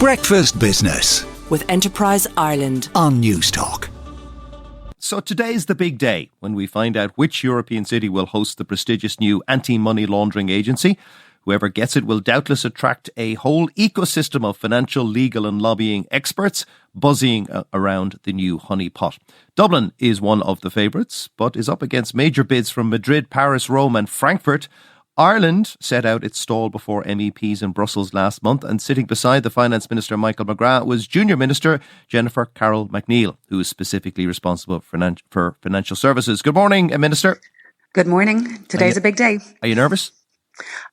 Breakfast Business with Enterprise Ireland on Newstalk. So today's the big day when we find out which European city will host the prestigious new anti-money laundering agency. Whoever gets it will doubtless attract a whole ecosystem of financial, legal and lobbying experts buzzing around the new honeypot. Dublin is one of the favourites, but is up against major bids from Madrid, Paris, Rome and Frankfurt. Ireland set out its stall before MEPs in Brussels last month, and sitting beside the Finance Minister Michael McGrath was Junior Minister Jennifer Carroll MacNeill, who is specifically responsible for financial services. Good morning, Minister. Good morning. Today's a big day. Are you nervous?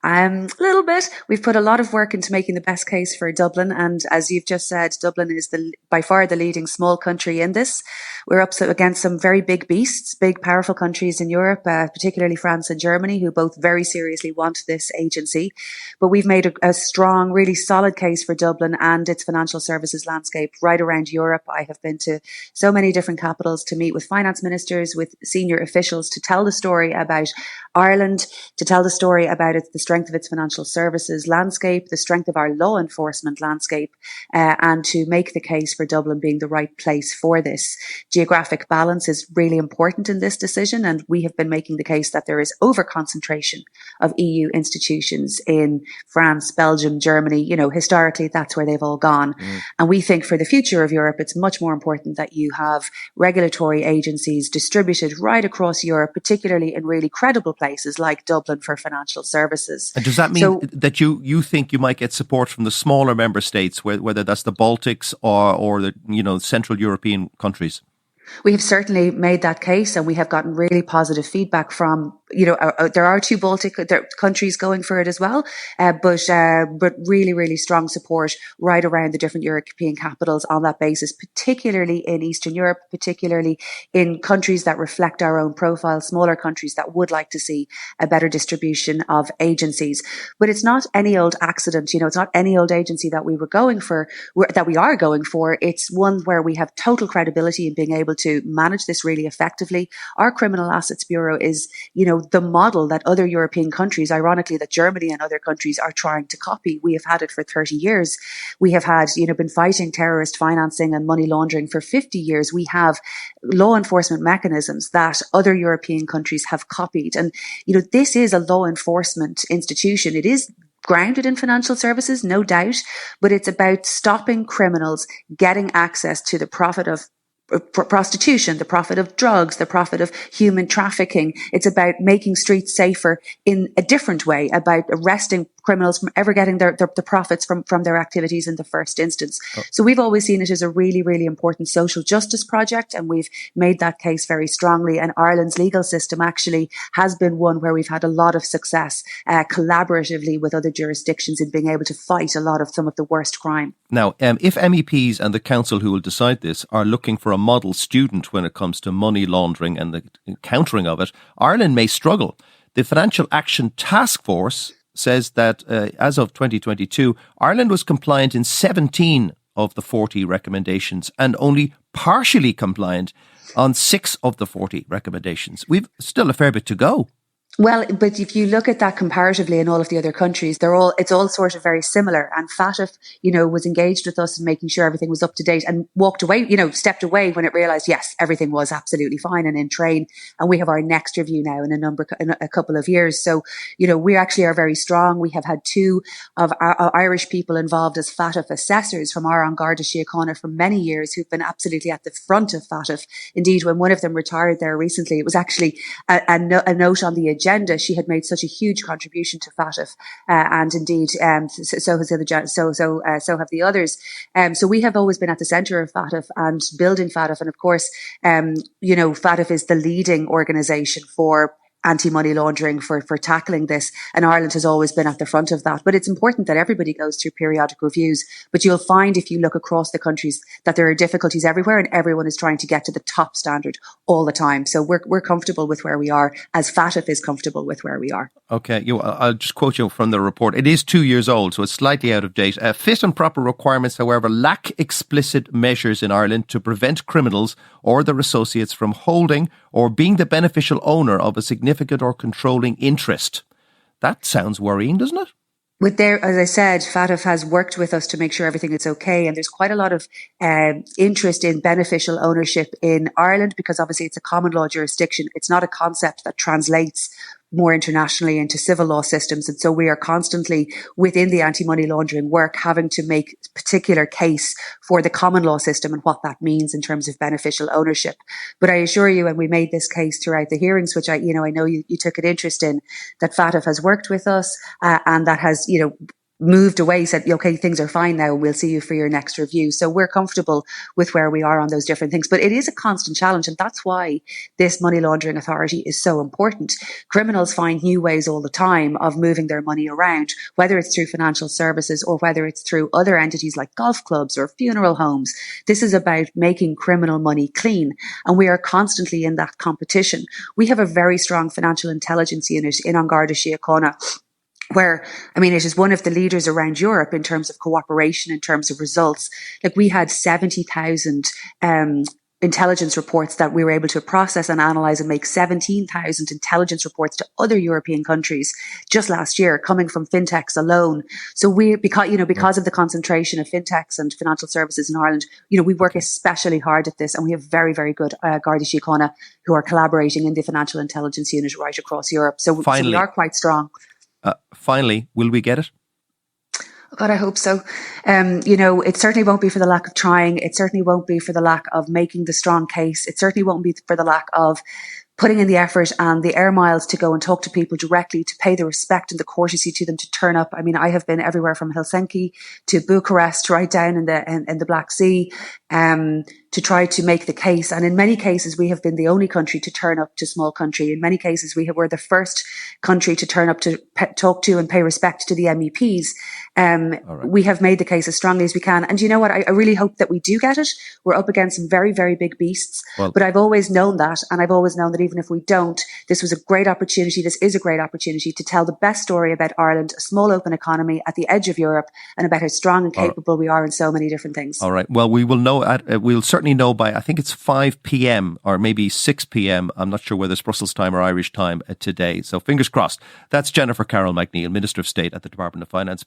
A little bit. We've put a lot of work into making the best case for Dublin, and as you've just said, Dublin is by far the leading small country in this. We're up against some very big beasts, big powerful countries in Europe, particularly France and Germany, who both very seriously want this agency. But we've made a strong, really solid case for Dublin and its financial services landscape right around Europe. I have been to so many different capitals to meet with finance ministers, with senior officials, to tell the story about Ireland, to tell the story about the strength of its financial services landscape, the strength of our law enforcement landscape, and to make the case for Dublin being the right place for this. Geographic balance is really important in this decision, and we have been making the case that there is over-concentration of EU institutions in France, Belgium, Germany. You know, historically, that's where they've all gone. And we think for the future of Europe, it's much more important that you have regulatory agencies distributed right across Europe, particularly in really credible places like Dublin for financial services. And does that mean that you think you might get support from the smaller member states, whether that's the Baltics or the Central European countries? We have certainly made that case, and we have gotten really positive feedback from, there are two Baltic countries going for it as well, but really, really strong support right around the different European capitals on that basis, particularly in Eastern Europe, particularly in countries that reflect our own profile, smaller countries that would like to see a better distribution of agencies. But it's not any old accident, it's not any old agency that we are going for. It's one where we have total credibility in being able to manage this really effectively. Our Criminal Assets Bureau is, the model that other European countries, ironically, that Germany and other countries are trying to copy. We have had it for 30 years. We have had, been fighting terrorist financing and money laundering for 50 years. We have law enforcement mechanisms that other European countries have copied. And, this is a law enforcement institution. It is grounded in financial services, no doubt, but it's about stopping criminals getting access to the profit of prostitution, the profit of drugs, the profit of human trafficking. It's about making streets safer in a different way, about arresting criminals from ever getting the profits from their activities in the first instance. So we've always seen it as a really, really important social justice project, and we've made that case very strongly. And Ireland's legal system actually has been one where we've had a lot of success collaboratively with other jurisdictions in being able to fight a lot of some of the worst crime. Now, if MEPs and the council who will decide this are looking for a model student when it comes to money laundering and the countering of it, Ireland may struggle. The Financial Action Task Force says that as of 2022, Ireland was compliant in 17 of the 40 recommendations and only partially compliant on 6 of the 40 recommendations. We've still a fair bit to go. Well, but if you look at that comparatively in all of the other countries, it's all sort of very similar. And FATF, was engaged with us in making sure everything was up to date and walked away, stepped away when it realized, yes, everything was absolutely fine and in train. And we have our next review now in a couple of years. So, we actually are very strong. We have had 2 of our Irish people involved as FATF assessors from our An Garda Síochána for many years, who've been absolutely at the front of FATF. Indeed, when one of them retired there recently, it was actually a note on the agenda. She had made such a huge contribution to FATF, and indeed, so have the others. So we have always been at the centre of FATF and building FATF, and of course, FATF is the leading organisation for anti-money laundering, for tackling this, and Ireland has always been at the front of that. But it's important that everybody goes through periodic reviews. But you'll find, if you look across the countries, that there are difficulties everywhere, and everyone is trying to get to the top standard all the time. So we're comfortable with where we are, as FATF is comfortable with where we are. Okay, I'll just quote you from the report. It is 2 years old, so it's slightly out of date. Fit and proper requirements, however, lack explicit measures in Ireland to prevent criminals or their associates from holding or being the beneficial owner of a significant or controlling interest. That sounds worrying, doesn't it? With their, as I said, FATF has worked with us to make sure everything is okay. And there's quite a lot of interest in beneficial ownership in Ireland because obviously it's a common law jurisdiction. It's not a concept that translates more internationally into civil law systems. And so we are constantly within the anti-money laundering work having to make a particular case for the common law system and what that means in terms of beneficial ownership. But I assure you, and we made this case throughout the hearings, which I know you took an interest in, that FATF has worked with us and that has, moved away, said, okay, things are fine now. We'll see you for your next review. So we're comfortable with where we are on those different things. But it is a constant challenge. And that's why this money laundering authority is so important. Criminals find new ways all the time of moving their money around, whether it's through financial services or whether it's through other entities like golf clubs or funeral homes. This is about making criminal money clean. And we are constantly in that competition. We have a very strong financial intelligence unit in An Garda Síochána, where, it is one of the leaders around Europe in terms of cooperation, in terms of results. Like we had 70,000 intelligence reports that we were able to process and analyze and make 17,000 intelligence reports to other European countries just last year, coming from fintechs alone. So because of the concentration of fintechs and financial services in Ireland, we work especially hard at this, and we have very, very good Garda Síochána who are collaborating in the financial intelligence unit right across Europe. So we are quite strong. Finally, will we get it? Oh God, I hope so. It certainly won't be for the lack of trying. It certainly won't be for the lack of making the strong case. It certainly won't be for the lack of putting in the effort and the air miles to go and talk to people directly, to pay the respect and the courtesy to them, to turn up. I have been everywhere from Helsinki to Bucharest, right down in the Black Sea, to try to make the case. And in many cases, we have been the only country to turn up to small country. In many cases, we're the first country to turn up to talk to and pay respect to the MEPs. Right. We have made the case as strongly as we can. And you know what? I really hope that we do get it. We're up against some very, very big beasts. But I've always known that. And I've always known that even if we don't, this was a great opportunity. This is a great opportunity to tell the best story about Ireland, a small open economy at the edge of Europe, and about how strong and capable we are in so many different things. All right. Well, we will know. We'll certainly know by, I think it's 5 p.m. or maybe 6 p.m. I'm not sure whether it's Brussels time or Irish time today. So fingers crossed. That's Jennifer Carroll McNeill, Minister of State at the Department of Finance.